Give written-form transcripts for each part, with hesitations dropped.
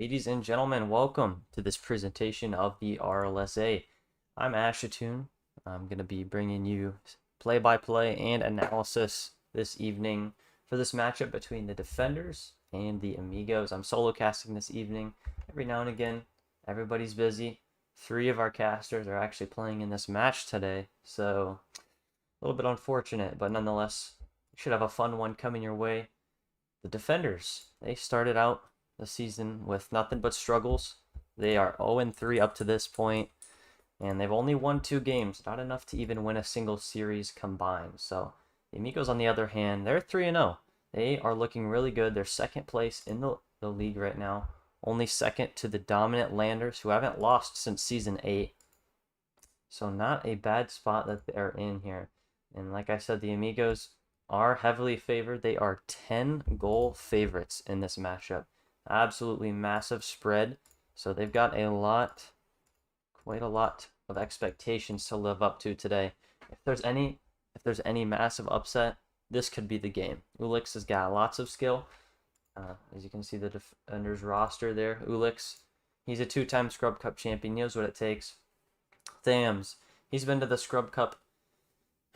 Ladies and gentlemen, welcome to this presentation of the RLSA. I'm Ashatoon. I'm going to be bringing you play-by-play and analysis this evening for this matchup between the Defenders and the Amigos. I'm solo casting this evening. Every now and again, everybody's busy. 3 of our casters are actually playing in this match today, so a little bit unfortunate, but nonetheless, you should have a fun one coming your way. The Defenders, they started out the season with nothing but struggles. They are 0-3 up to this point, and they've only won 2 games, not enough to even win a single series combined. So the Amigos, on the other hand, they're 3-0. They are looking really good. They're second place in the league right now, only second to the dominant Landers, who haven't lost since season 8. So not a bad spot that they're in here. And like I said, the Amigos are heavily favored. They are 10-goal favorites in this matchup. Absolutely massive spread. So they've got quite a lot of expectations to live up to today. If there's any massive upset, this could be the game. Ulix has got lots of skill. As you can see, the Defenders roster there. Ulix, he's a 2-time Scrub Cup champion. He knows what it takes. Thams, he's been to the Scrub Cup.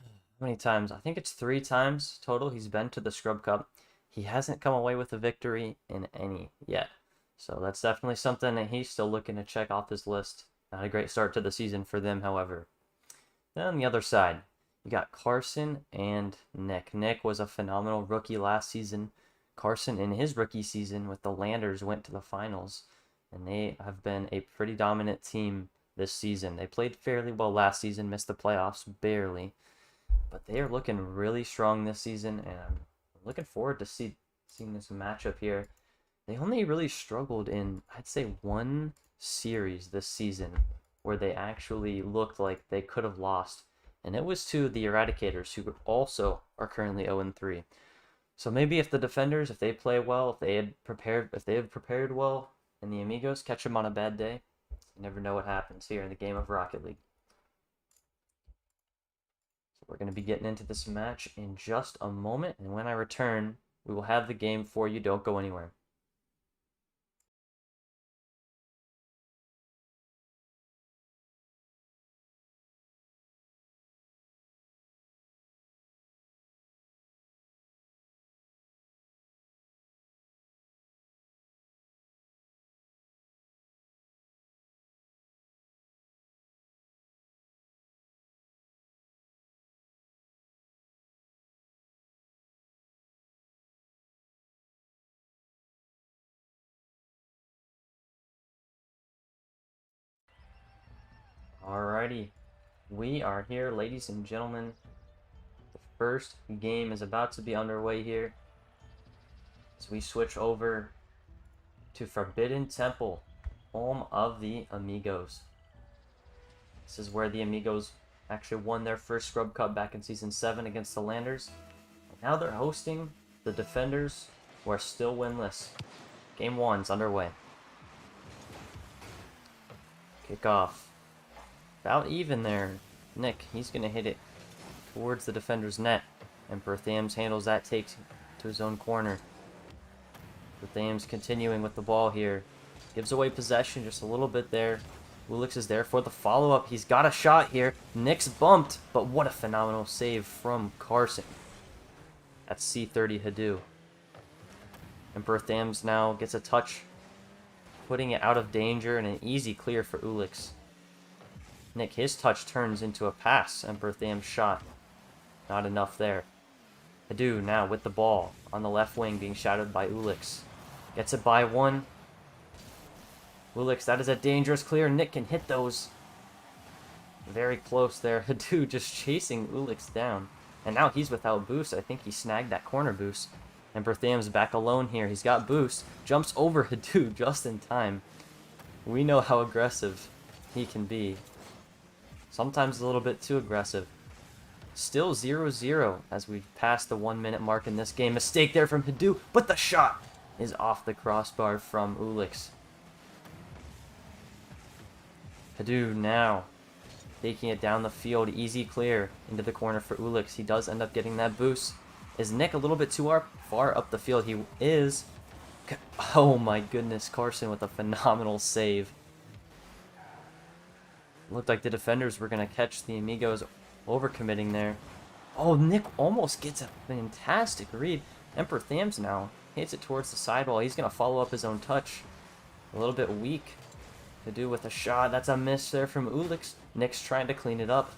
How many times? I think it's 3 times total he's been to the Scrub Cup. He hasn't come away with a victory in any yet. So that's definitely something that he's still looking to check off his list. Not a great start to the season for them, however. Then on the other side, you got Carson and Nick. Nick was a phenomenal rookie last season. Carson, in his rookie season with the Landers, went to the finals. And they have been a pretty dominant team this season. They played fairly well last season, missed the playoffs barely. But they are looking really strong this season, and I'm looking forward to seeing this matchup here. They only really struggled in, I'd say, 1 series this season where they actually looked like they could have lost, and it was to the Eradicators, who also are currently 0-3. So maybe if the Defenders, if they play well, if they had prepared well, and the Amigos catch them on a bad day, you never know what happens here in the game of Rocket League. We're going to be getting into this match in just a moment, and when I return, we will have the game for you. Don't go anywhere. Alrighty, we are here, ladies and gentlemen. The first game is about to be underway here as we switch over to Forbidden Temple, home of the Amigos. This is where the Amigos actually won their first Scrub Cup back in Season 7 against the Landers. And now they're hosting the Defenders, who are still winless. Game 1's underway. Kickoff. About even there. Nick, he's going to hit it towards the Defender's net. And Berthams handles that take to his own corner. Berthams continuing with the ball here. Gives away possession just a little bit there. Ulix is there for the follow-up. He's got a shot here. Nick's bumped, but what a phenomenal save from Carson. That's C30 Hadou. And Berthams now gets a touch, putting it out of danger, and an easy clear for Ulix. Nick, his touch turns into a pass, and Bertham's shot. Not enough there. Hadou now with the ball on the left wing, being shadowed by Ulix. Gets it by 1. Ulix, that is a dangerous clear. Nick can hit those. Very close there. Hadou just chasing Ulix down. And now he's without boost. I think he snagged that corner boost. And Bertham's back alone here. He's got boost. Jumps over Hadou just in time. We know how aggressive he can be. Sometimes a little bit too aggressive. Still 0-0 as we pass the 1-minute mark in this game. Mistake there from Hadou, but the shot is off the crossbar from Ulix. Hadou now taking it down the field. Easy clear into the corner for Ulix. He does end up getting that boost. Is Nick a little bit too far up the field? He is. Oh my goodness, Carson with a phenomenal save. Looked like the defenders were going to catch the Amigos overcommitting there. Oh, Nick almost gets a fantastic read. Emperor Thams now hits it towards the sidewall. He's going to follow up his own touch. A little bit weak to do with a shot. That's a miss there from Ulix. Nick's trying to clean it up,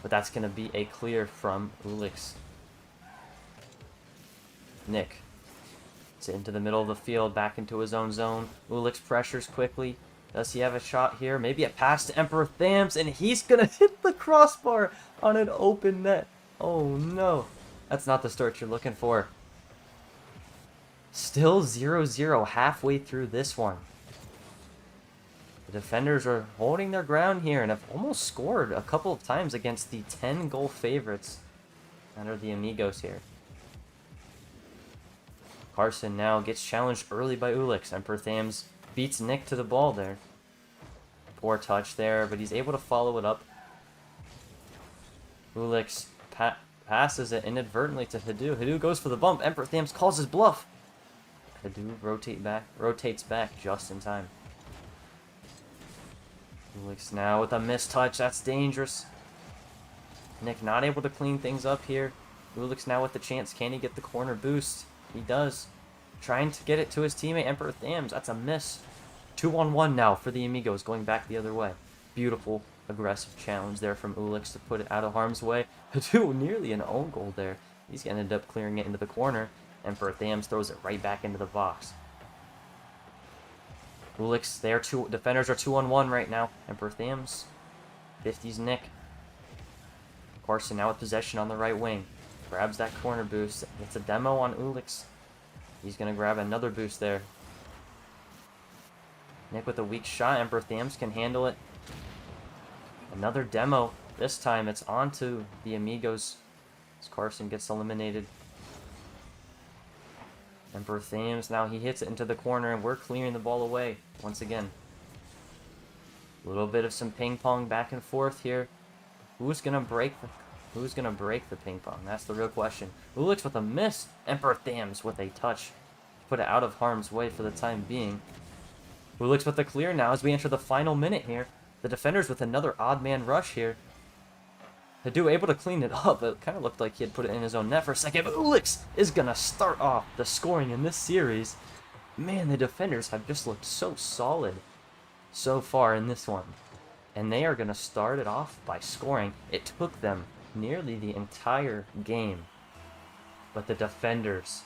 but that's going to be a clear from Ulix. Nick. It's into the middle of the field, back into his own zone. Ulix pressures quickly. Does he have a shot here? Maybe a pass to Emperor Thams, and he's going to hit the crossbar on an open net. Oh no. That's not the start you're looking for. Still 0-0 halfway through this one. The defenders are holding their ground here and have almost scored a couple of times against the 10-goal favorites that are the Amigos here. Carson now gets challenged early by Ulix. Emperor Thams beats Nick to the ball there. Poor touch there, but he's able to follow it up. Ulix passes it inadvertently to Hadu. Hadu goes for the bump. Emperor Thams calls his bluff. Hadu rotates back just in time. Ulix now with a missed touch. That's dangerous. Nick not able to clean things up here. Ulix now with the chance. Can he get the corner boost? He does. Trying to get it to his teammate, Emperor Thams. That's a miss. 2-on-1 now for the Amigos, going back the other way. Beautiful, aggressive challenge there from Ulix to put it out of harm's way. Hadu, nearly an own goal there. He's going to end up clearing it into the corner. Emperor Thams throws it right back into the box. Ulix, defenders are 2-on-1 right now. Emperor Thams, 50's Nick. Carson now with possession on the right wing. Grabs that corner boost. It's a demo on Ulix. He's going to grab another boost there. Nick with a weak shot. Emperor Thams can handle it. Another demo. This time it's onto the Amigos as Carson gets eliminated. Emperor Thams, now he hits it into the corner and we're clearing the ball away once again. A little bit of some ping pong back and forth here. Who's going to break the ping pong? That's the real question. Ulix with a miss. Emperor Thams with a touch. Put it out of harm's way for the time being. Ulix with the clear now as we enter the final minute here. The defenders with another odd man rush here. Hadu able to clean it up. It kind of looked like he had put it in his own net for a second. But Ulix is going to start off the scoring in this series. Man, the defenders have just looked so solid so far in this one. And they are going to start it off by scoring. It took them nearly the entire game. But the defenders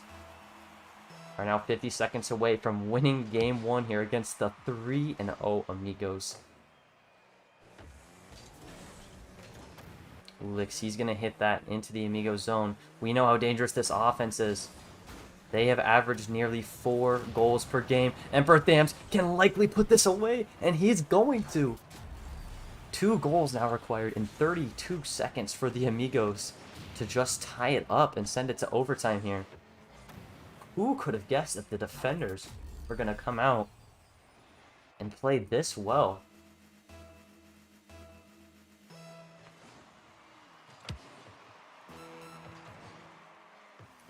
are now 50 seconds away from winning game one here against the 3-0 Amigos. Ulix, he's going to hit that into the Amigo zone. We know how dangerous this offense is. They have averaged nearly 4 goals per game. Emperor Thams can likely put this away, and he's going to. 2 goals now required in 32 seconds for the Amigos to just tie it up and send it to overtime here. Who could have guessed that the defenders were going to come out and play this well?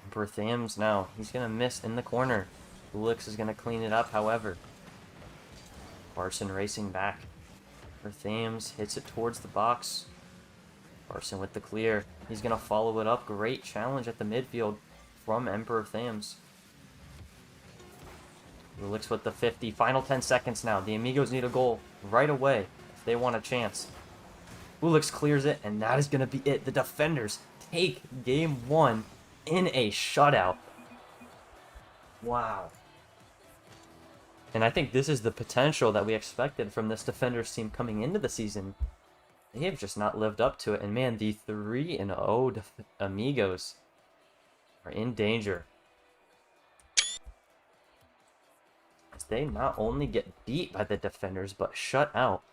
Emperor Thams now, he's going to miss in the corner. Ulix is going to clean it up, however. Carson racing back. Emperor Thams hits it towards the box. Carson with the clear. He's going to follow it up. Great challenge at the midfield from Emperor Thams. Ulix with the 50. Final 10 seconds now. The Amigos need a goal right away if they want a chance. Ulix clears it, and that is going to be it. The defenders take game one in a shutout. Wow. And I think this is the potential that we expected from this defenders team coming into the season. They have just not lived up to it. And man, the 3-0 Amigos are in danger. As they not only get beat by the defenders, but shut out.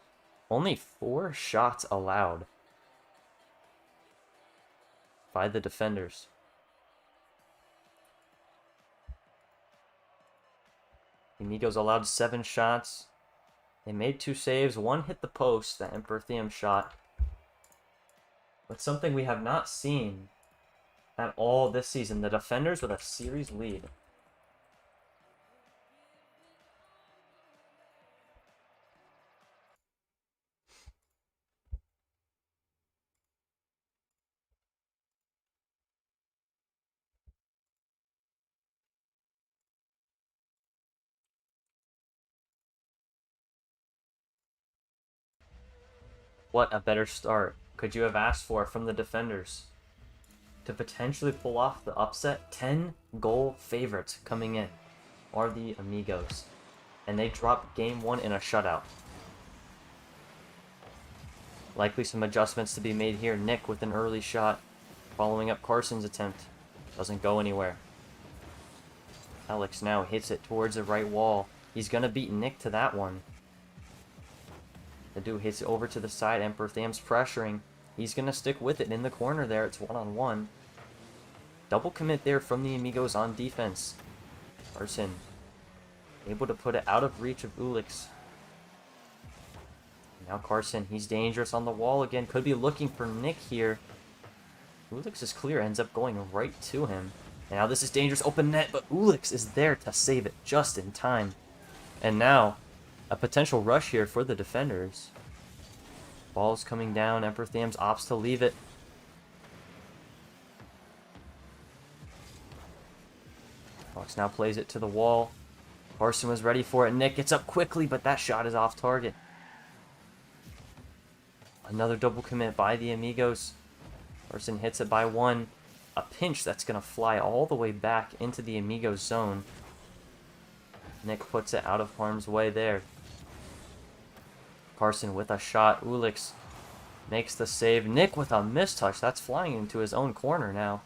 Only 4 shots allowed by the defenders. The Amigos allowed 7 shots. They made 2 saves. 1 hit the post, that Emperor Thams shot. But something we have not seen at all this season. The defenders with a series lead. What a better start could you have asked for from the defenders to potentially pull off the upset? 10-goal favorites coming in are the Amigos, and they dropped game 1 in a shutout. Likely some adjustments to be made here. Nick with an early shot, following up Carson's attempt. Doesn't go anywhere. Alex now hits it towards the right wall. He's going to beat Nick to that one. The dude hits it over to the side. Emperor Tham's pressuring. He's going to stick with it in the corner there. It's one-on-one. Double commit there from the Amigos on defense. Carson able to put it out of reach of Ulix. Now Carson, he's dangerous on the wall again. Could be looking for Nick here. Ulix is clear, ends up going right to him. And now this is dangerous, open net, but Ulix is there to save it just in time. And now, a potential rush here for the defenders. Ball's coming down, Emperor Tham's opts to leave it. Fox now plays it to the wall. Carson was ready for it. Nick gets up quickly, but that shot is off target. Another double commit by the Amigos. Carson hits it by one. A pinch that's going to fly all the way back into the Amigos zone. Nick puts it out of harm's way there. Carson with a shot. Ulix makes the save. Nick with a mistouch. That's flying into his own corner now.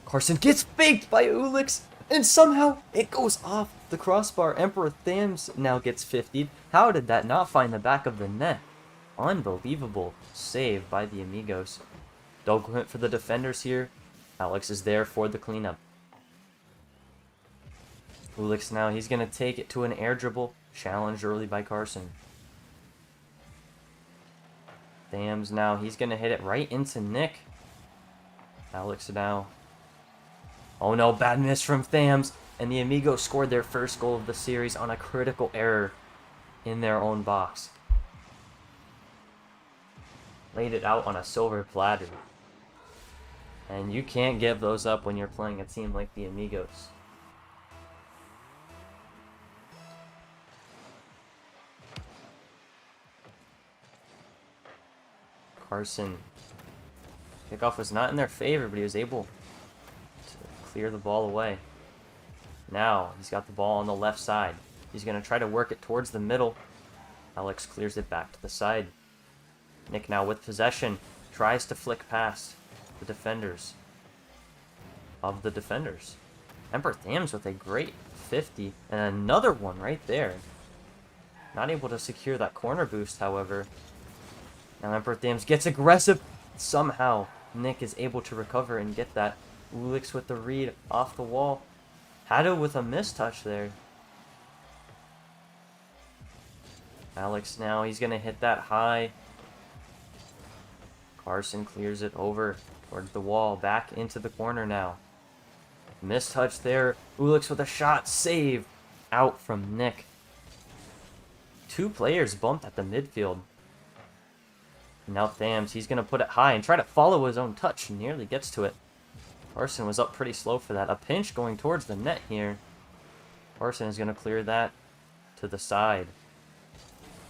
Carson gets faked by Ulix, and somehow it goes off the crossbar. Emperor Thams now gets 50'd. How did that not find the back of the net? Unbelievable save by the Amigos. Double commit for the defenders here. Alex is there for the cleanup. Ulix now, he's going to take it to an air dribble. Challenged early by Carson. Thams now, he's going to hit it right into Nick. Alex now. Oh no, bad miss from Thams. And the Amigos scored their first goal of the series on a critical error in their own box. Laid it out on a silver platter. And you can't give those up when you're playing a team like the Amigos. Carson. Kickoff was not in their favor, but he was able to clear the ball away. Now, he's got the ball on the left side. He's going to try to work it towards the middle. Alex clears it back to the side. Nick now with possession. Tries to flick past the defenders of the defenders. Emperor Thams with a great 50. And another one right there. Not able to secure that corner boost, however. Now Emperor Thams gets aggressive. Somehow, Nick is able to recover and get that. Ulix with the read off the wall. Hado with a mistouch there. Alex now, he's going to hit that high. Carson clears it over towards the wall. Back into the corner now. Mistouch there. Ulix with a shot. Save. Out from Nick. Two players bumped at the midfield. Now Thams, he's going to put it high and try to follow his own touch. Nearly gets to it. Carson was up pretty slow for that. A pinch going towards the net here. Carson is going to clear that to the side.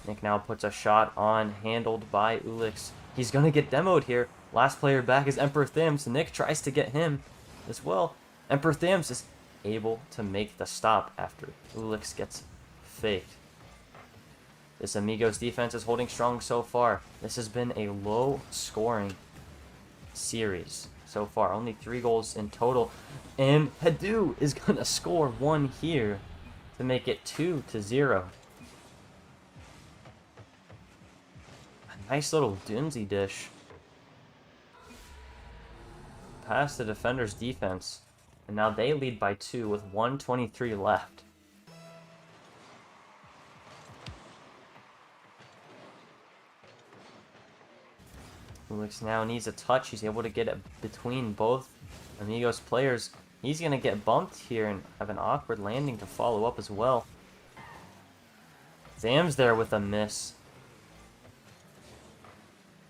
Nick now puts a shot on, handled by Ulix. He's going to get demoed here. Last player back is Emperor Thams. Nick tries to get him as well. Emperor Thams is able to make the stop after Ulix gets faked. This Amigos defense is holding strong so far. This has been a low-scoring series so far. Only 3 goals in total. And Hadu is going to score 1 here to make it 2-0. A nice little Dunzi dish past the defender's defense. And now they lead by 2 with 1:23 left. Ulix now needs a touch. He's able to get it between both Amigos players. He's going to get bumped here and have an awkward landing to follow up as well. Zam's there with a miss.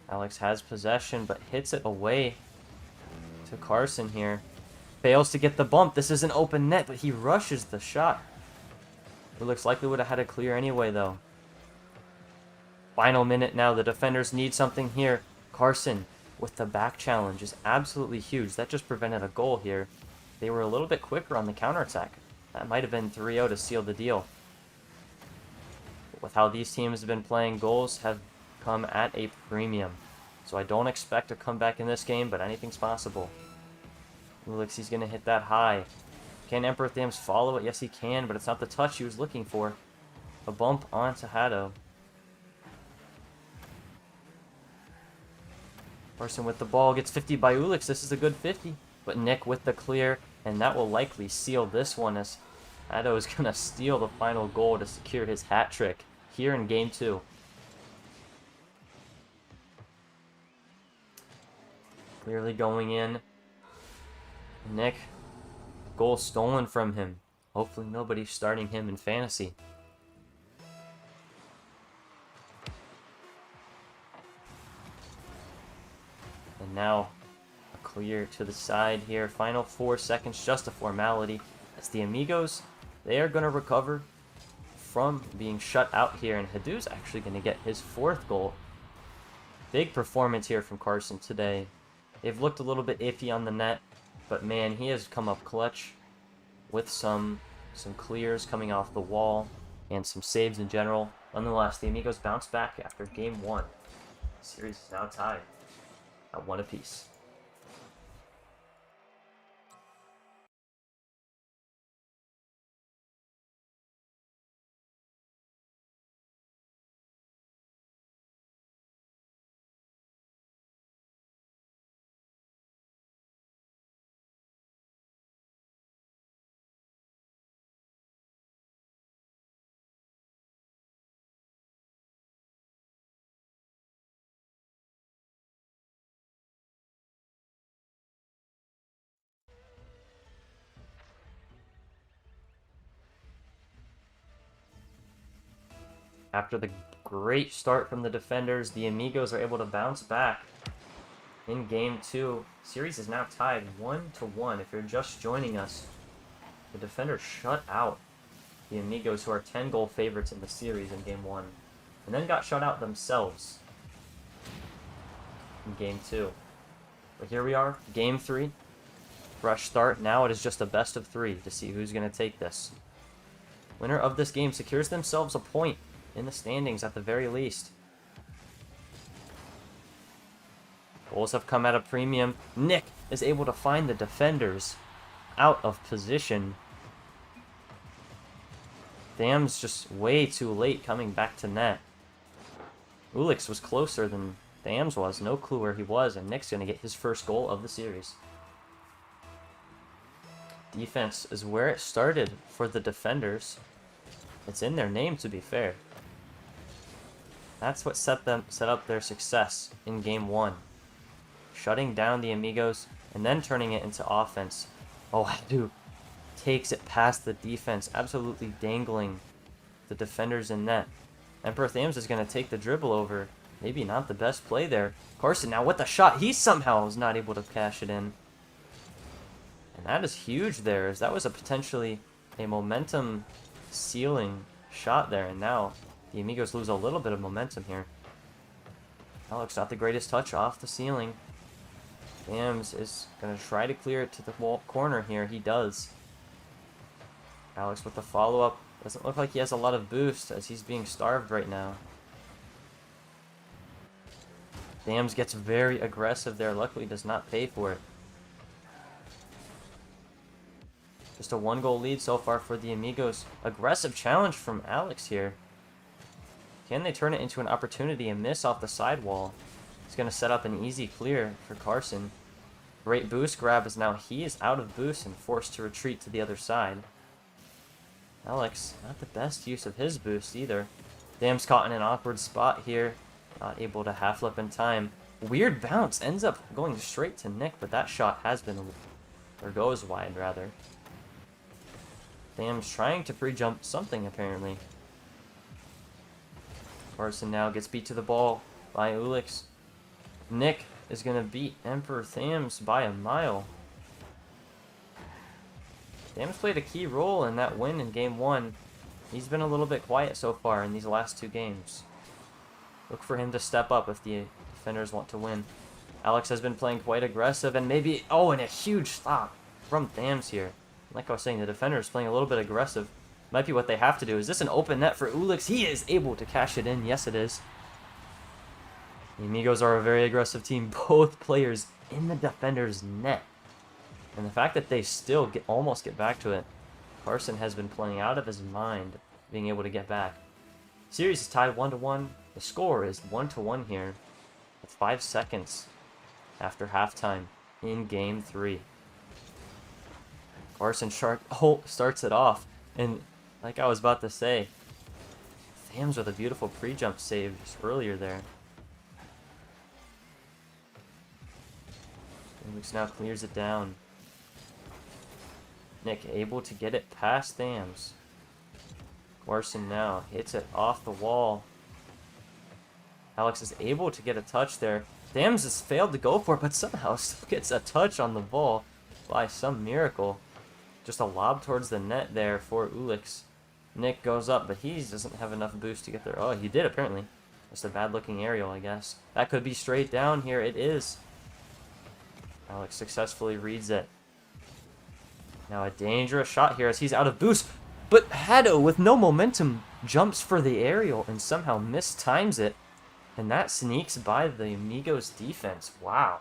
Alex has possession but hits it away to Carson here. Fails to get the bump. This is an open net, but he rushes the shot. Ulix likely would have had it clear anyway, though. Final minute now. The defenders need something here. Carson with the back challenge is absolutely huge. That just prevented a goal here. They were a little bit quicker on the counterattack. That might have been 3-0 to seal the deal. With how these teams have been playing, goals have come at a premium. So I don't expect a comeback in this game, but anything's possible. Looks he's going to hit that high. Can Emperor Thams follow it? Yes, he can, but it's not the touch he was looking for. A bump onto Haddo. Carson with the ball gets 50 by Ulix. This is a good 50. But Nick with the clear, and that will likely seal this one as Haddo is going to steal the final goal to secure his hat trick here in Game 2. Clearly going in. Nick, goal stolen from him. Hopefully nobody's starting him in fantasy. And now a clear to the side here. Final 4 seconds, just a formality. As the Amigos, they are going to recover from being shut out here. And Hadou's actually going to get his 4th goal. Big performance here from Carson today. They've looked a little bit iffy on the net. But man, he has come up clutch with some clears coming off the wall and some saves in general. Nonetheless, the Amigos bounce back after Game 1. The series is now tied at 1 apiece. After the great start from the defenders, the Amigos are able to bounce back in Game 2. Series is now tied 1-1. If you're just joining us, the defenders shut out the Amigos, who are 10-goal favorites in the series in Game 1, and then got shut out themselves in Game 2. But here we are, Game 3. Fresh start. Now it is just a best of 3 to see who's going to take this. Winner of this game secures themselves a point in the standings at the very least. Goals have come at a premium. Nick is able to find the defenders out of position. Thams just way too late coming back to net. Ulix was closer than Thams was. No clue where he was, and Nick's going to get his first goal of the series. Defense is where it started for the defenders. It's in their name, to be fair. That's what set up their success in Game 1. Shutting down the Amigos and then turning it into offense. Oh, Hadou takes it past the defense, absolutely dangling the defenders in net. Emperor Thams is going to take the dribble over. Maybe not the best play there. Carson now with the shot. He somehow is not able to cash it in. And that is huge there, as that was a potentially a momentum sealing shot there. And now the Amigos lose a little bit of momentum here. Alex, not the greatest touch off the ceiling. Thams is going to try to clear it to the wall corner here. He does. Alex with the follow-up. Doesn't look like he has a lot of boost, as he's being starved right now. Thams gets very aggressive there. Luckily does not pay for it. Just a 1-goal lead so far for the Amigos. Aggressive challenge from Alex here. Can they turn it into an opportunity and miss off the sidewall? It's going to set up an easy clear for Carson. Great boost grab, as now he is out of boost and forced to retreat to the other side. Alex, not the best use of his boost either. Thams caught in an awkward spot here. Not able to half-lip in time. Weird bounce. Ends up going straight to Nick, but that shot has been, or goes wide rather. Thams trying to pre-jump something apparently. Carson now gets beat to the ball by Ulix. Nick is going to beat Emperor Thams by a mile. Thams played a key role in that win in Game 1. He's been a little bit quiet so far in these last 2 games. Look for him to step up if the defenders want to win. Alex has been playing quite aggressive, and maybe... Oh, and a huge stop from Thams here. Like I was saying, the defender is playing a little bit aggressive. Might be what they have to do. Is this an open net for Ulix? He is able to cash it in. Yes, it is. The Amigos are a very aggressive team. Both players in the defender's net. And the fact that they still almost get back to it. Carson has been playing out of his mind, being able to get back. Series is tied 1-1. The score is 1-1 here. With 5 seconds after halftime in Game 3. Carson starts it off. And like I was about to say, Thams with a beautiful pre-jump save just earlier there. Felix now clears it down. Nick able to get it past Thams. Carson now hits it off the wall. Alex is able to get a touch there. Thams has failed to go for it, but somehow still gets a touch on the ball by some miracle. Just a lob towards the net there for Ulix. Nick goes up, but he doesn't have enough boost to get there. Oh, he did apparently. Just a bad-looking aerial, I guess. That could be straight down here. It is. Alex successfully reads it. Now a dangerous shot here as he's out of boost. But Hado, with no momentum, jumps for the aerial and somehow mistimes it. And that sneaks by the Amigos defense. Wow.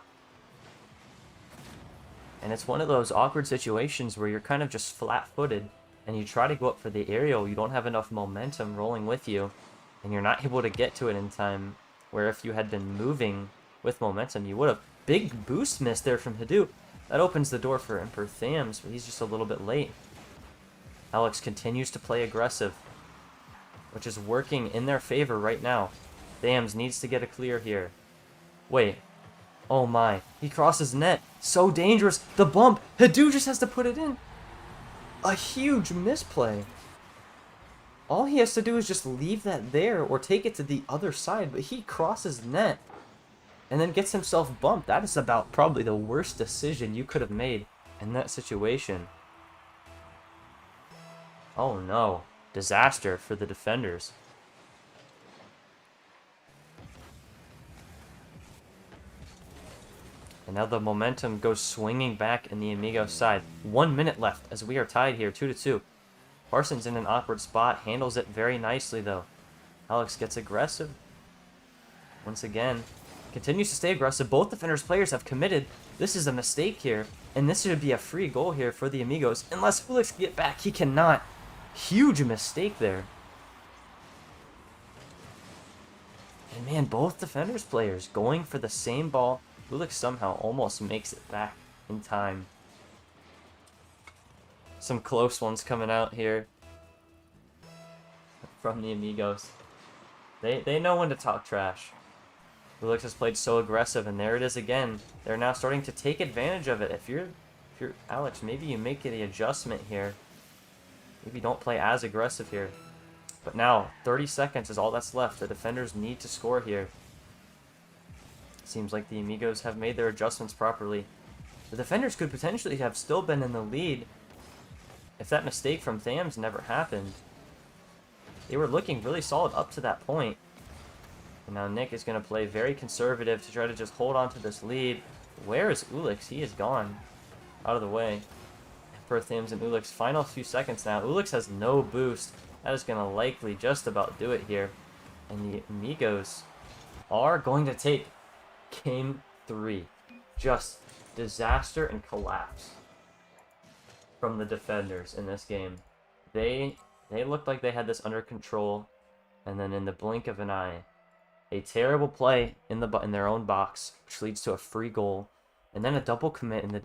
And it's one of those awkward situations where you're kind of just flat-footed and you try to go up for the aerial. You don't have enough momentum rolling with you and you're not able to get to it in time. Where if you had been moving with momentum, you would have. Big boost miss there from Hado. That opens the door for Emperor Thams, but he's just a little bit late. Alex continues to play aggressive, which is working in their favor right now. Thams needs to get a clear here. Wait. Oh my. He crosses net. So dangerous. The bump. Hado just has to put it in. A huge misplay. All he has to do is just leave that there or take it to the other side, but he crosses net and then gets himself bumped. That is about probably the worst decision you could have made in that situation. Oh no. Disaster for the defenders. And now the momentum goes swinging back in the Amigos side. 1 minute left as we are tied here, 2-2. Parsons in an awkward spot, handles it very nicely though. Alex gets aggressive. Once again, continues to stay aggressive. Both defenders' players have committed. This is a mistake here, and this should be a free goal here for the Amigos. Unless Felix can get back, he cannot. Huge mistake there. And man, both defenders' players going for the same ball. Felix somehow almost makes it back in time. Some close ones coming out here from the Amigos. They know when to talk trash. Felix has played so aggressive, and there it is again. They're now starting to take advantage of it. If you're Alex, maybe you make the adjustment here. Maybe don't play as aggressive here. But now, 30 seconds is all that's left. The defenders need to score here. Seems like the Amigos have made their adjustments properly. The defenders could potentially have still been in the lead if that mistake from Thams never happened. They were looking really solid up to that point. And now Nick is going to play very conservative to try to just hold on to this lead. Where is Ulix? He is gone. Out of the way. For Thams and Ulix, final few seconds now. Ulix has no boost. That is going to likely just about do it here. And the Amigos are going to take Game 3. Just disaster and collapse from the defenders in this game. They looked like they had this under control, and then in the blink of an eye, a terrible play in their own box, which leads to a free goal, and then a double commit in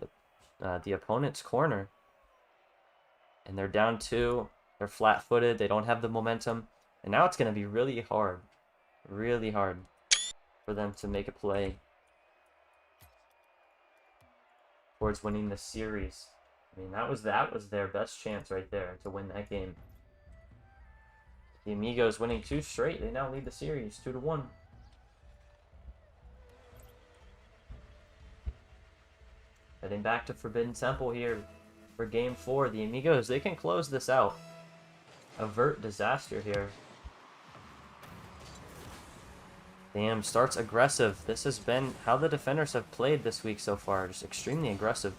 the opponent's corner. And they're down 2. They're flat-footed. They don't have the momentum, and now it's going to be really hard for them to make a play towards winning the series. I mean, that was their best chance right there to win that game. The Amigos winning 2 straight. They now lead the series 2-1. Heading back to Forbidden Temple here for Game 4. The Amigos, they can close this out. Avert disaster here. Damn, starts aggressive. This has been how the defenders have played this week so far. Just extremely aggressive.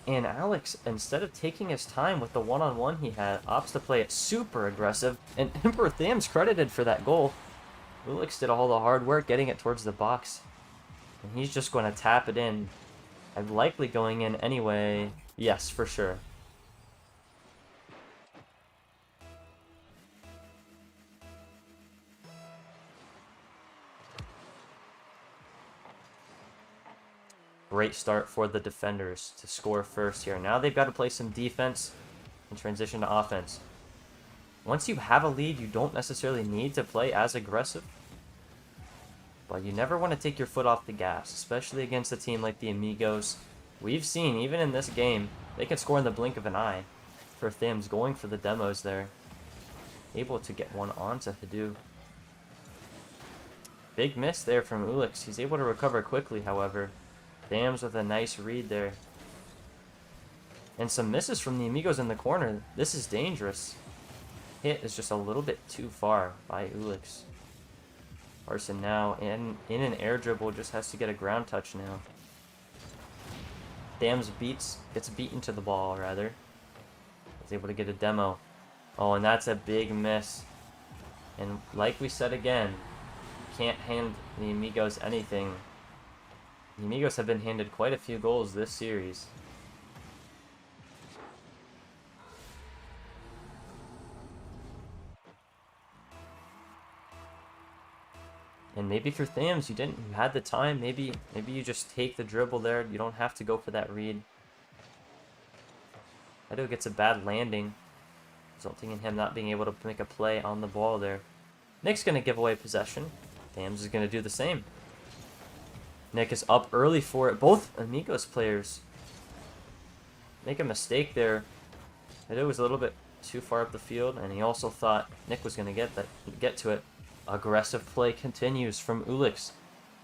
And Alex, instead of taking his time with the one-on-one he had, opts to play it super aggressive. And Emperor Tham's credited for that goal. Ulix did all the hard work getting it towards the box. And he's just going to tap it in. I'm likely going in anyway. Yes, for sure. Great start for the defenders to score first here. Now they've got to play some defense and transition to offense. Once you have a lead, you don't necessarily need to play as aggressive. But you never want to take your foot off the gas, especially against a team like the Amigos. We've seen, even in this game, they can score in the blink of an eye. For Thams going for the demos there. Able to get one onto Hadu. Big miss there from Ulix. He's able to recover quickly, however. Thams with a nice read there. And some misses from the Amigos in the corner. This is dangerous. Hit is just a little bit too far by Ulix. Carson now in an air dribble, just has to get a ground touch now. Thams gets beaten to the ball, rather. Is able to get a demo. Oh, and that's a big miss. And like we said again, you can't hand the Amigos anything. The Amigos have been handed quite a few goals this series. And maybe for Thams, you had the time. Maybe you just take the dribble there. You don't have to go for that read. Edo gets a bad landing, resulting in him not being able to make a play on the ball there. Nick's going to give away possession. Thams is going to do the same. Nick is up early for it. Both Amigos players make a mistake there. Edo was a little bit too far up the field, and he also thought Nick was going to get to it. Aggressive play continues from Ulix,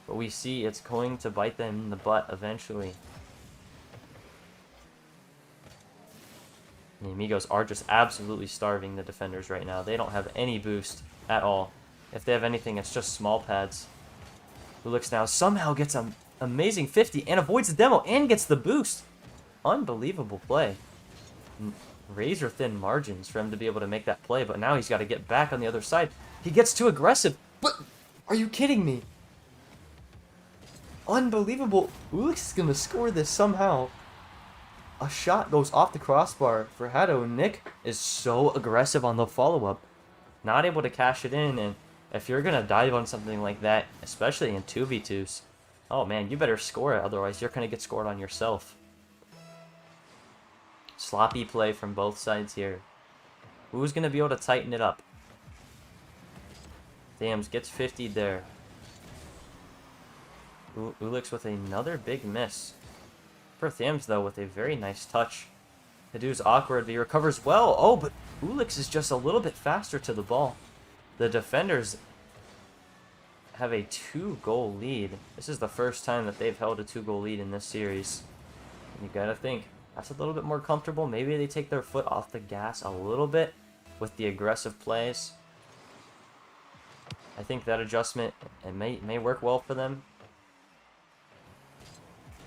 but we see it's going to bite them in the butt eventually. The Amigos are just absolutely starving the defenders right now. They don't have any boost at all. If they have anything, it's just small pads. Ulix now somehow gets an amazing 50 and avoids the demo and gets the boost. Unbelievable play. Razor thin margins for him to be able to make that play, but now he's got to get back on the other side. He gets too aggressive. But are you kidding me? Unbelievable. Ulix is going to score this somehow. A shot goes off the crossbar for Hado. Nick is so aggressive on the follow-up. Not able to cash it in, and if you're going to dive on something like that, especially in 2v2s, oh man, you better score it, otherwise you're going to get scored on yourself. Sloppy play from both sides here. Who's going to be able to tighten it up? Thams gets 50'd there. Ulix with another big miss. For Thams, though, with a very nice touch. Hadu's awkward, but he recovers well. Oh, but Ulix is just a little bit faster to the ball. The defenders have a 2-goal lead. This is the first time that they've held a 2-goal lead in this series. And you gotta think, that's a little bit more comfortable. Maybe they take their foot off the gas a little bit with the aggressive plays. I think that adjustment, it may work well for them.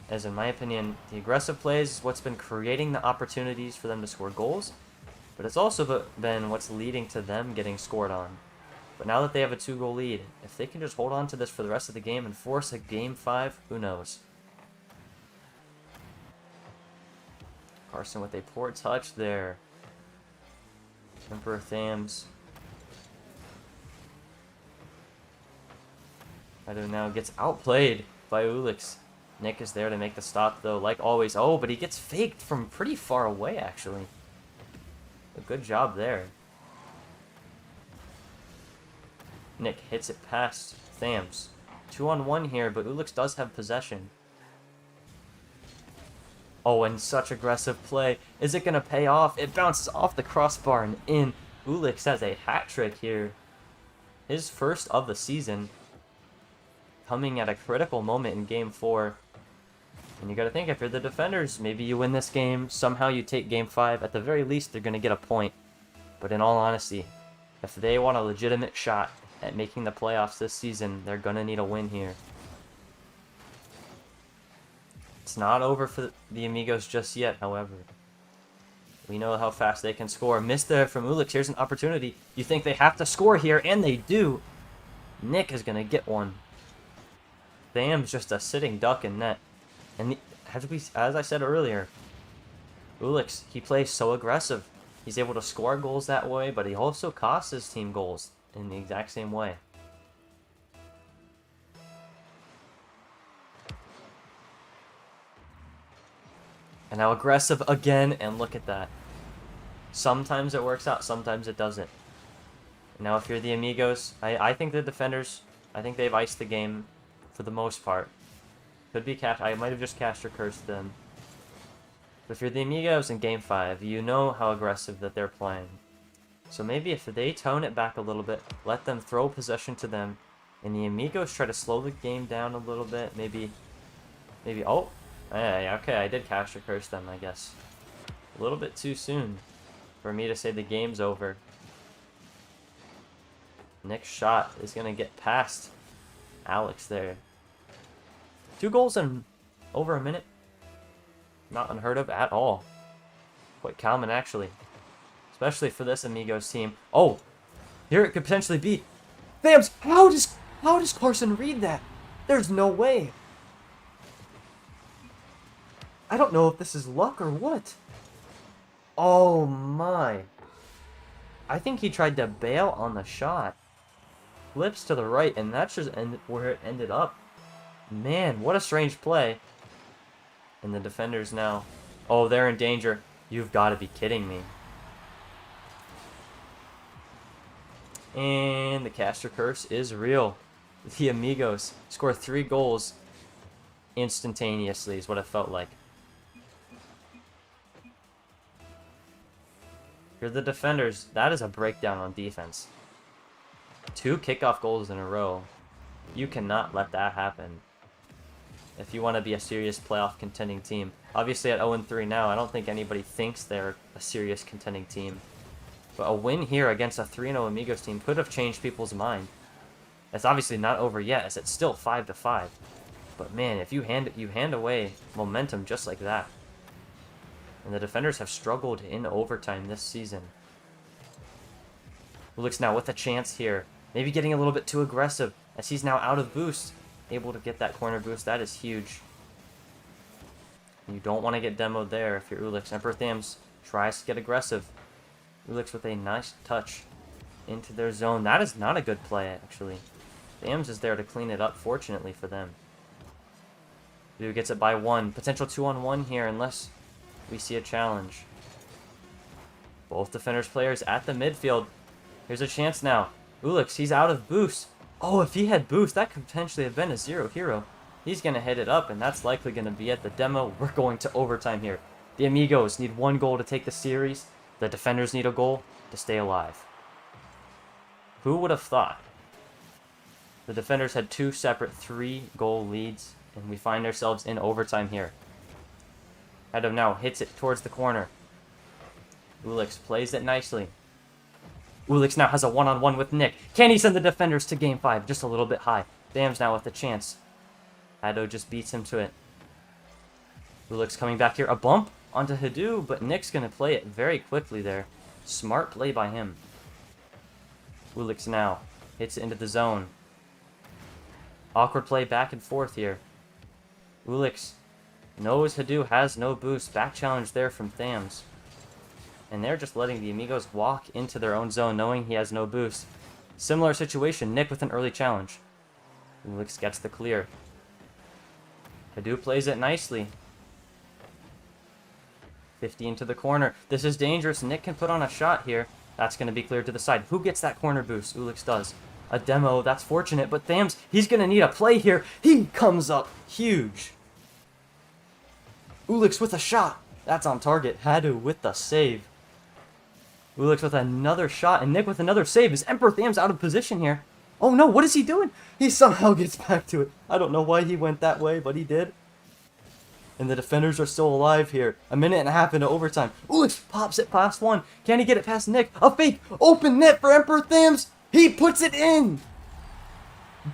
As in my opinion, the aggressive plays is what's been creating the opportunities for them to score goals. But it's also been what's leading to them getting scored on. But now that they have a 2-goal lead, if they can just hold on to this for the rest of the game and force a Game 5, who knows? Carson with a poor touch there. Emperor Thams. Hado now gets outplayed by Ulix. Nick is there to make the stop, though, like always. Oh, but he gets faked from pretty far away, actually. A good job there. Nick hits it past Thams. 2-on-1 here, but Ulix does have possession. Oh, and such aggressive play. Is it going to pay off? It bounces off the crossbar and in. Ulix has a hat trick here. His first of the season. Coming at a critical moment in Game 4. And you got to think, if you're the defenders, maybe you win this game. Somehow you take Game 5. At the very least, they're going to get a point. But in all honesty, if they want a legitimate shot at making the playoffs this season. They're going to need a win here. It's not over for the Amigos just yet, however. We know how fast they can score. Missed there from Ulix. Here's an opportunity. You think they have to score here, and they do. Nick is going to get one. Tham's just a sitting duck in net. And as I said earlier, Ulix, he plays so aggressive. He's able to score goals that way, but he also costs his team goals in the exact same way. And now aggressive again, and look at that. Sometimes it works out, sometimes it doesn't. Now if you're the Amigos, I think the defenders, I think they've iced the game for the most part. Could be cash. I might have just cashed or cursed them. But if you're the Amigos in Game 5, you know how aggressive that they're playing. So maybe if they tone it back a little bit, let them throw possession to them, and the Amigos try to slow the game down a little bit, maybe, oh, hey, okay, I did cash or curse them, I guess. A little bit too soon for me to say the game's over. Nick's shot is going to get past Alex there. 2 goals in over a minute. Not unheard of at all. Quite common, actually. Especially for this Amigos team. Oh! Here it could potentially be. Thams! How does Carson read that? There's no way. I don't know if this is luck or what. Oh my. I think he tried to bail on the shot. Flips to the right, and that's just where it ended up. Man, what a strange play. And the defenders now. Oh, they're in danger. You've got to be kidding me. And the caster curse is real. The Amigos score 3 goals instantaneously is what it felt like. You're the defenders. That is a breakdown on defense. 2 kickoff goals in a row. You cannot let that happen if you want to be a serious playoff contending team. Obviously at 0-3 now, I don't think anybody thinks they're a serious contending team. But a win here against a 3-0 Amigos team could have changed people's mind. It's obviously not over yet, as it's still 5-5. But man, if you hand away momentum just like that. And the defenders have struggled in overtime this season. Ulix now with a chance here. Maybe getting a little bit too aggressive, as he's now out of boost. Able to get that corner boost. That is huge. You don't want to get demoed there if you're Ulix. Emperor Thams tries to get aggressive. Ulix with a nice touch into their zone. That is not a good play, actually. Thams is there to clean it up, fortunately for them. Dude gets it by 1. Potential 2-on-1 here, unless we see a challenge. Both defenders players at the midfield. Here's a chance now. Ulix, he's out of boost. Oh, if he had boost, that could potentially have been a 0 hero. He's going to hit it up, and that's likely going to be at the demo. We're going to overtime here. The Amigos need 1 goal to take the series. The defenders need a goal to stay alive. Who would have thought? The defenders had 2 separate 3-goal leads, and we find ourselves in overtime here. Adam now hits it towards the corner. Ulix plays it nicely. Ulix now has a 1-on-1 with Nick. Can he send the defenders to Game 5? Just a little bit high. Thams now with the chance. Ado just beats him to it. Ulix coming back here. A bump onto Hadu, but Nick's going to play it very quickly there. Smart play by him. Ulix now hits it into the zone. Awkward play back and forth here. Ulix knows Hadu has no boost. Back challenge there from Thams. And they're just letting the Amigos walk into their own zone, knowing he has no boost. Similar situation, Nick with an early challenge. Ulix gets the clear. Hadu plays it nicely. 50 into the corner. This is dangerous. Nick can put on a shot here. That's going to be cleared to the side. Who gets that corner boost? Ulix does. A demo, that's fortunate, but Thams, he's going to need a play here. He comes up huge. Ulix with a shot. That's on target. Hadu with the save. Ulix with another shot, and Nick with another save. Is Emperor Thams out of position here? Oh no, what is he doing? He somehow gets back to it. I don't know why he went that way, but he did. And the defenders are still alive here. 1.5 minutes into overtime. Ulix pops it past 1. Can he get it past Nick? A fake open net for Emperor Thams. He puts it in.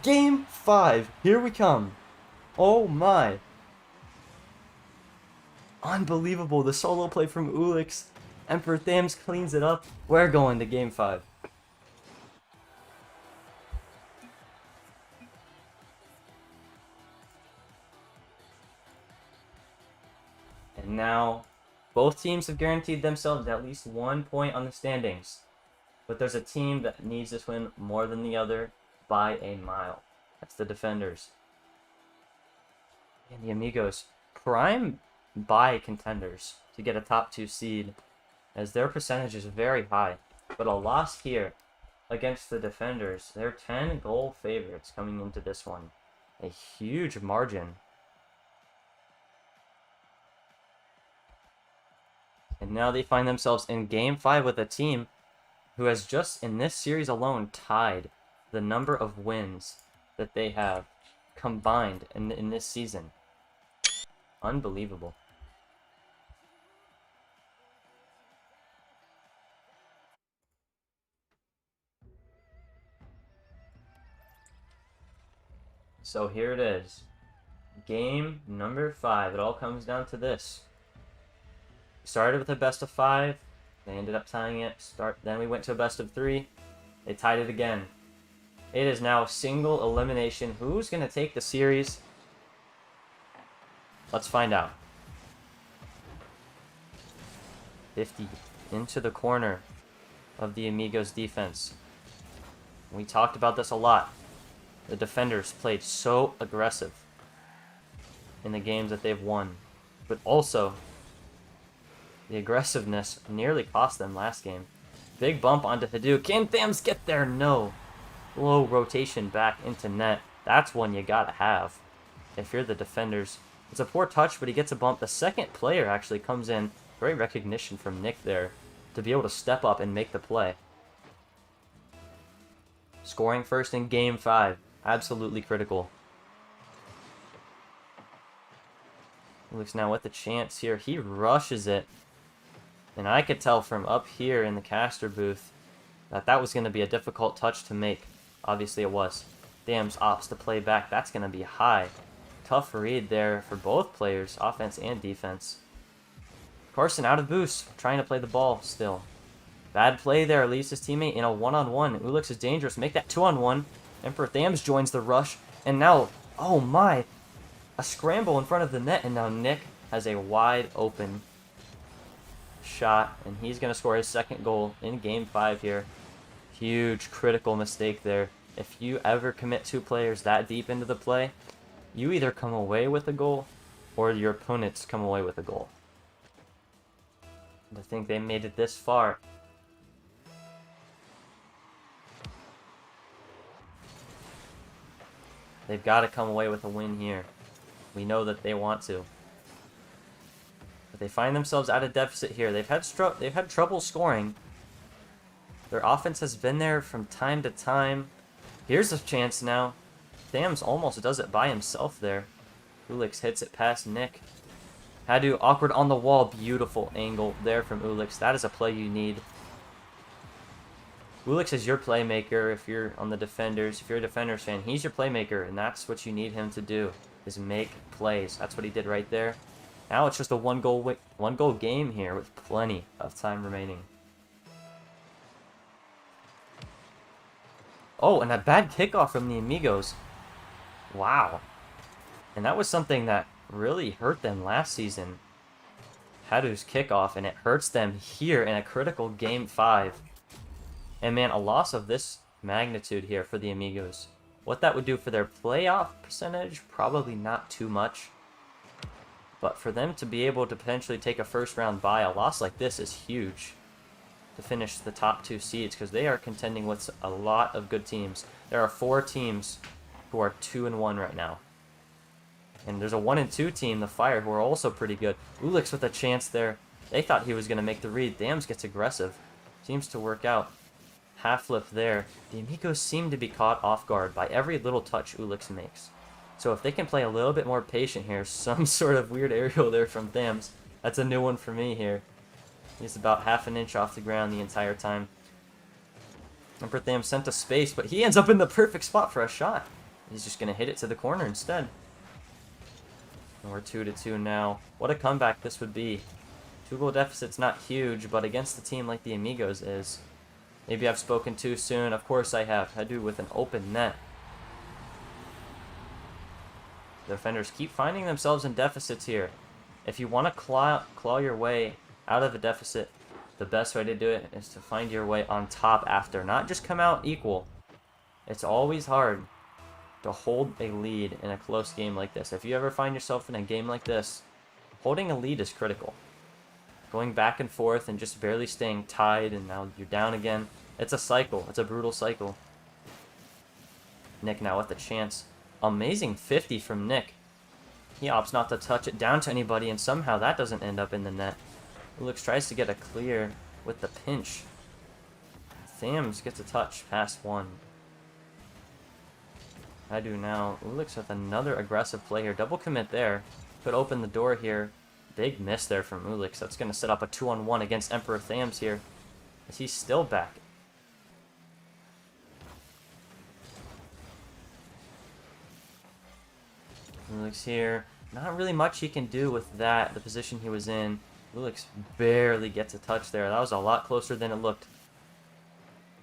Game 5. Here we come. Oh my. Unbelievable. The solo play from Ulix. Emperor Thams cleans it up. We're going to game 5. And now, both teams have guaranteed themselves at least 1 point on the standings. But there's a team that needs this win more than the other by a mile. That's the Defenders. And the Amigos, prime buy contenders to get a top 2 seed, as their percentage is very high. But a loss here against the Defenders, they're 10-goal favorites coming into this one. A huge margin. And now they find themselves in game 5 with a team who has just in this series alone tied the number of wins that they have combined in this season. Unbelievable. So here it is. Game number 5. It all comes down to this. We started with a best of 5. They ended up tying it. Then we went to a best of 3. They tied it again. It is now single elimination. Who's going to take the series? Let's find out. 50 into the corner of the Amigos defense. We talked about this a lot. The Defenders played so aggressive in the games that they've won. But also, the aggressiveness nearly cost them last game. Big bump onto Hadou. Can Thams get there? No. Low rotation back into net. That's one you gotta have if you're the Defenders. It's a poor touch, but he gets a bump. The second player actually comes in. Great recognition from Nick there to be able to step up and make the play. Scoring first in game 5. Absolutely critical. Looks now with the chance here. He rushes it. And I could tell from up here in the caster booth that that was going to be a difficult touch to make. Obviously it was. Thams opts to play back. That's going to be high. Tough read there for both players, offense and defense. Carson out of boost, trying to play the ball still. Bad play there, leaves his teammate in a one-on-one. Ulix is dangerous. Make that 2-on-1. Emperor Thams joins the rush. And now, oh my, a scramble in front of the net. And now Nick has a wide open shot. And he's going to score his second goal in game 5 here. Huge critical mistake there. If you ever commit 2 players that deep into the play, you either come away with a goal or your opponents come away with a goal. And to think they made it this far. They've got to come away with a win here. We know that they want to. But they find themselves at a deficit here. They've had trouble scoring. Their offense has been there from time to time. Here's a chance now. Thams almost does it by himself there. Ulix hits it past Nick. Hadou awkward on the wall. Beautiful angle there from Ulix. That is a play you need. Ulix is your playmaker if you're on the Defenders. If you're a Defenders fan, he's your playmaker, and that's what you need him to do, is make plays. That's what he did right there. Now it's just a one goal game here with plenty of time remaining. Oh, and a bad kickoff from the Amigos. Wow. And that was something that really hurt them last season. Hadou's kickoff, and it hurts them here in a critical game 5. And man, a loss of this magnitude here for the Amigos. What that would do for their playoff percentage, probably not too much. But for them to be able to potentially take a first round bye, a loss like this is huge to finish the top 2 seeds, because they are contending with a lot of good teams. There are 4 teams who are 2-1 right now. And there's a 1-2 team, the Fire, who are also pretty good. Ulix with a chance there. They thought he was going to make the read. Thams gets aggressive. Seems to work out. Half flip there. The Amigos seem to be caught off guard by every little touch Ulix makes. So if they can play a little bit more patient here, some sort of weird aerial there from Thams. That's a new one for me here. He's about half an inch off the ground the entire time. Emperor Tham sent to space, but he ends up in the perfect spot for a shot. He's just going to hit it to the corner instead. And we're 2-2 now. What a comeback this would be. 2-goal deficit's not huge, but against a team like the Amigos is. Maybe I've spoken too soon. Of course I have. Hadu with an open net. The defenders keep finding themselves in deficits here. If you want to claw your way out of a deficit, the best way to do it is to find your way on top after. Not just come out equal. It's always hard to hold a lead in a close game like this. If you ever find yourself in a game like this, holding a lead is critical. Going back and forth and just barely staying tied, and now you're down again. It's a cycle. It's a brutal cycle. Nick now with the chance. Amazing 50 from Nick. He opts not to touch it down to anybody, and somehow that doesn't end up in the net. Ulix tries to get a clear with the pinch. Thams gets a touch past one. I do now. Ulix with another aggressive play here. Double commit there. Could open the door here. Big miss there from Ulix. That's going to set up a 2-on-1 against Emperor Thams here. As he's still back. Ulix here. Not really much he can do with that, the position he was in. Ulix barely gets a touch there. That was a lot closer than it looked.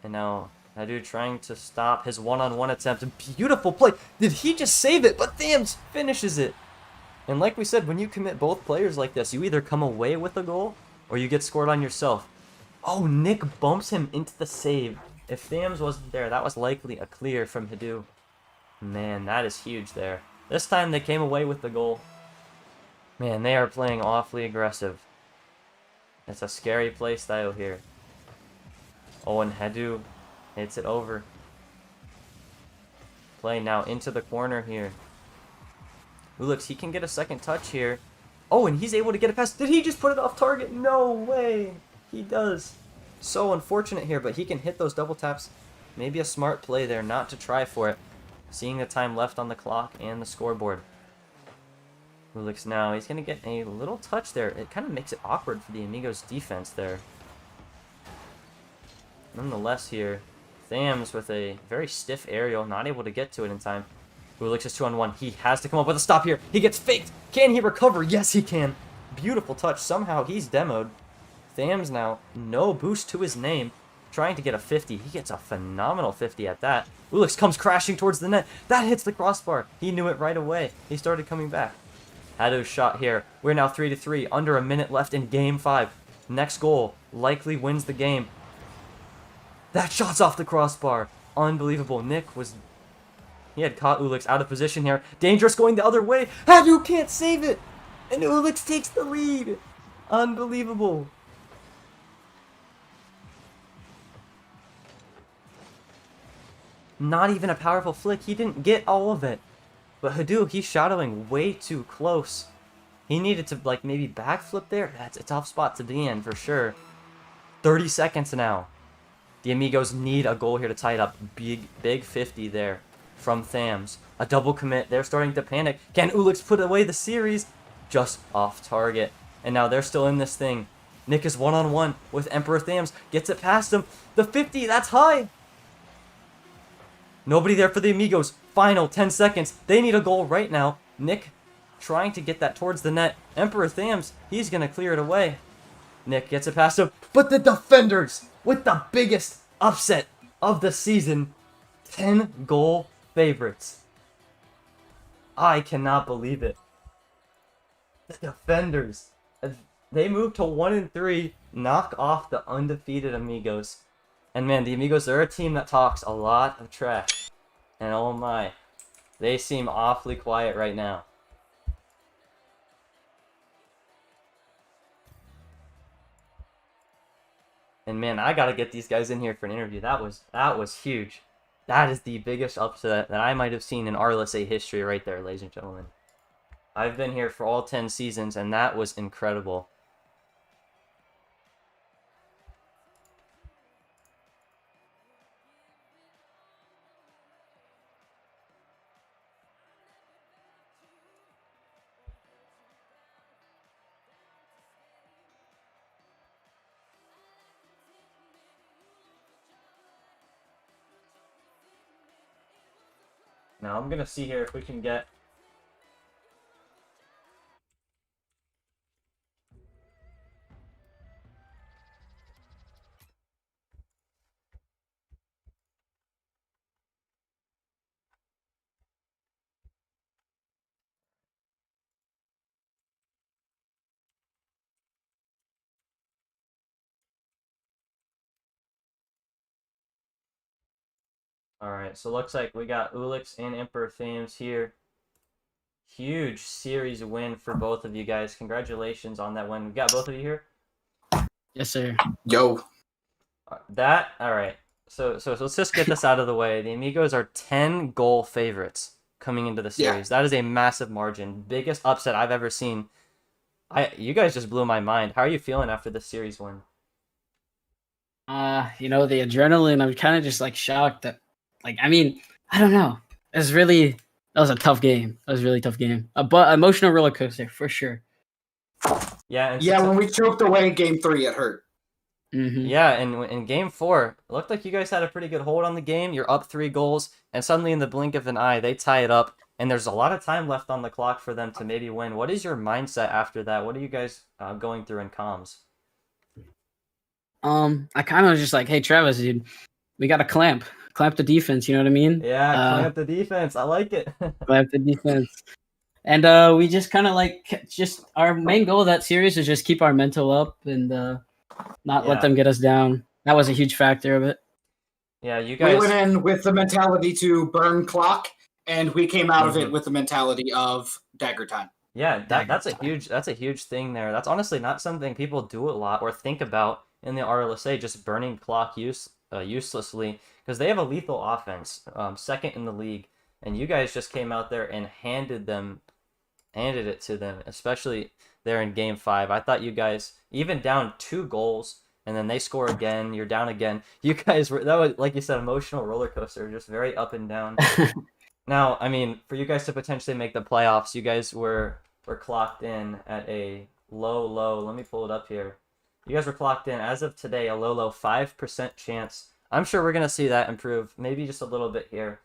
And now Hadu trying to stop his one-on-one attempt. Beautiful play. Did he just save it? But Thams finishes it. And like we said, when you commit both players like this, you either come away with a goal or you get scored on yourself. Oh, Nick bumps him into the save. If Thams wasn't there, that was likely a clear from Hadu. Man, that is huge there. This time they came away with the goal. Man, they are playing awfully aggressive. It's a scary play style here. Oh, and Hadu hits it over. Play now into the corner here. Ulix, he can get a second touch here. Oh, and he's able to get it past. Did he just put it off target? No way. He does. So unfortunate here, but he can hit those double taps. Maybe a smart play there not to try for it. Seeing the time left on the clock and the scoreboard. Ulix now, he's going to get a little touch there. It kind of makes it awkward for the Amigos defense there. Nonetheless here, Thams with a very stiff aerial, not able to get to it in time. Ulix is 2-on-1. He has to come up with a stop here. He gets faked. Can he recover? Yes, he can. Beautiful touch. Somehow he's demoed. Thams now, no boost to his name. Trying to get a 50. He gets a phenomenal 50 at that. Ulix comes crashing towards the net. That hits the crossbar. He knew it right away. He started coming back. Hadu's shot here. We're now 3-3. Under a minute left in Game 5. Next goal likely wins the game. That shot's off the crossbar. Unbelievable. Nick was... He had caught Ulix out of position here. Dangerous going the other way. Hadu can't save it. And Ulix takes the lead. Unbelievable. Not even a powerful flick. He didn't get all of it. But Hadu, he's shadowing way too close. He needed to, like, maybe backflip there. That's a tough spot to be in, for sure. 30 seconds now. The Amigos need a goal here to tie it up. Big 50 there from Thams. A double commit. They're starting to panic. Can Ulix put away the series? Just off target. And now they're still in this thing. Nick is one-on-one with Emperor Thams. Gets it past him. The 50, that's high. Nobody there for the Amigos. Final 10 seconds. They need a goal right now. Nick trying to get that towards the net. Emperor Thams, he's going to clear it away. Nick gets it past him. But the defenders, with the biggest upset of the season, 10-goal favorites. I cannot believe it. The defenders, they move to 1-3, knock off the undefeated Amigos. And man, the Amigos, they're a team that talks a lot of trash. And oh my, they seem awfully quiet right now. And man, I gotta get these guys in here for an interview. That was huge. That is the biggest upset that I might have seen in RLSA history right there, ladies and gentlemen. I've been here for all 10 seasons, and that was incredible. Now I'm gonna see here if we can get. All right, so looks like we got Ulix and Emperor Fames here. Huge series win for both of you guys. Congratulations on that win. We got both of you here. Yes, sir. Yo. All right. So let's just get this out of the way. The Amigos are 10 goal favorites coming into the series. That is a massive margin. Biggest upset I've ever seen. You guys just blew my mind. How are you feeling after the series win? The adrenaline, I'm kind of just like shocked that, I don't know. That was a tough game. That was a really tough game. But emotional roller coaster for sure. Yeah, when we choked away in game 3, it hurt. Mm-hmm. Yeah, and in game 4, it looked like you guys had a pretty good hold on the game. You're up 3 goals, and suddenly in the blink of an eye, they tie it up, and there's a lot of time left on the clock for them to maybe win. What is your mindset after that? What are you guys going through in comms? I kind of was just like, hey, Travis, dude, we got to clamp the defense. You know what I mean? Yeah, clamp the defense. I like it. Clamp the defense. And we just kind of just our main goal of that series is just keep our mental up and not let them get us down. That was a huge factor of it. Yeah, you guys. We went in with the mentality to burn clock, and we came out of it with the mentality of dagger time. Yeah, that's a huge thing there. That's honestly not something people do a lot or think about in the RLSA, just burning clock uselessly, because they have a lethal offense, second in the league, and you guys just came out there and handed it to them, especially there in game 5. I thought you guys, even down 2 goals, and then they score again, you're down again. You guys that was, like you said, emotional roller coaster, just very up and down. Now, I mean, for you guys to potentially make the playoffs, you guys were clocked in at a low. Let me pull it up here. You guys were clocked in, as of today, a low 5% chance. I'm sure we're going to see that improve, maybe just a little bit here.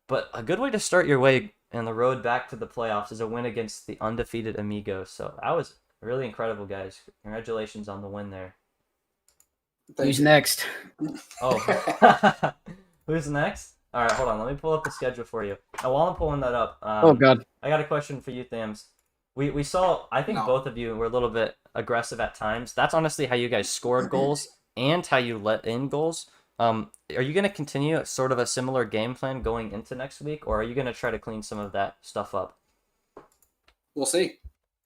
But a good way to start your way in the road back to the playoffs is a win against the undefeated Amigos. So that was really incredible, guys. Congratulations on the win there. Who's next? Oh, who's next? All right, hold on. Let me pull up the schedule for you. Now, while I'm pulling that up, oh God, I got a question for you, Thams. We saw, I think both of you were a little bit aggressive at times. That's honestly how you guys scored goals and how you let in goals. Are you going to continue sort of a similar game plan going into next week, or are you going to try to clean some of that stuff up? We'll see.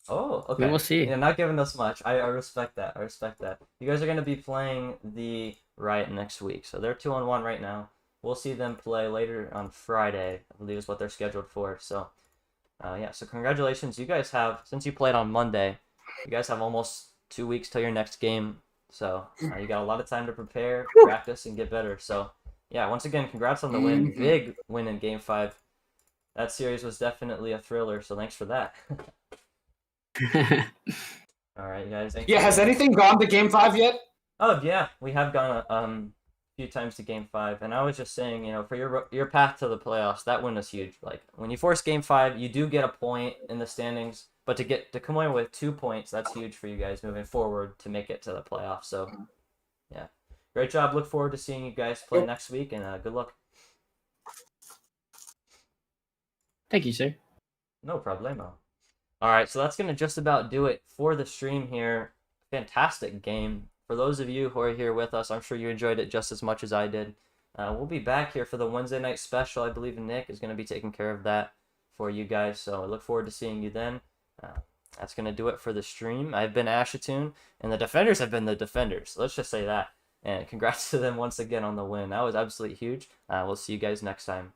Oh, okay. We'll see. Yeah, not giving us much. I respect that. You guys are going to be playing the Riot next week, so they're 2-1 right now. We'll see them play later on Friday, I believe is what they're scheduled for. So, so congratulations. You guys have, since you played on Monday, you guys have almost 2 weeks till your next game. So, you got a lot of time to prepare, practice, and get better. So, yeah, once again, congrats on the win. Big win in Game 5. That series was definitely a thriller, so thanks for that. All right, guys. Has anything gone to Game 5 yet? Oh, yeah. We have gone a few times to Game 5, and I was just saying, for your path to the playoffs, that win was huge. Like, when you force Game 5, you do get a point in the standings, but to come away with 2 points, that's huge for you guys moving forward to make it to the playoffs. So, yeah. Great job. Look forward to seeing you guys play next week, and good luck. Thank you, sir. No problemo. All right, so that's going to just about do it for the stream here. Fantastic game. For those of you who are here with us, I'm sure you enjoyed it just as much as I did. We'll be back here for the Wednesday night special. I believe Nick is going to be taking care of that for you guys, so I look forward to seeing you then. That's going to do it for the stream. I've been Ashatoon, and the defenders have been the defenders. Let's just say that. And congrats to them once again on the win. That was absolutely huge. We'll see you guys next time.